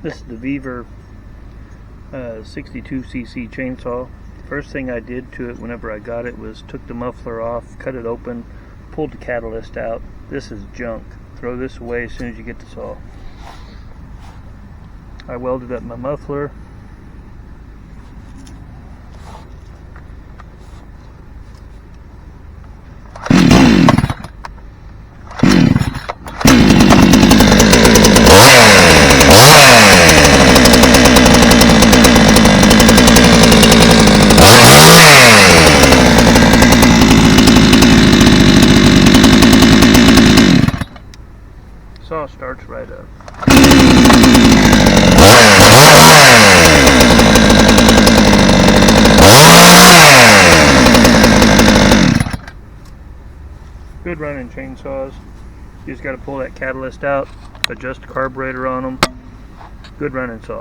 This is the Vevor 62cc chainsaw. First thing I did to it whenever I got it was took the muffler off, cut it open, pulled the catalyst out. This is junk. Throw this away as soon as you get the saw. I welded up my muffler. Saw starts right up. Good running chainsaws. You just got to pull that catalyst out, adjust the carburetor on them. Good running saw.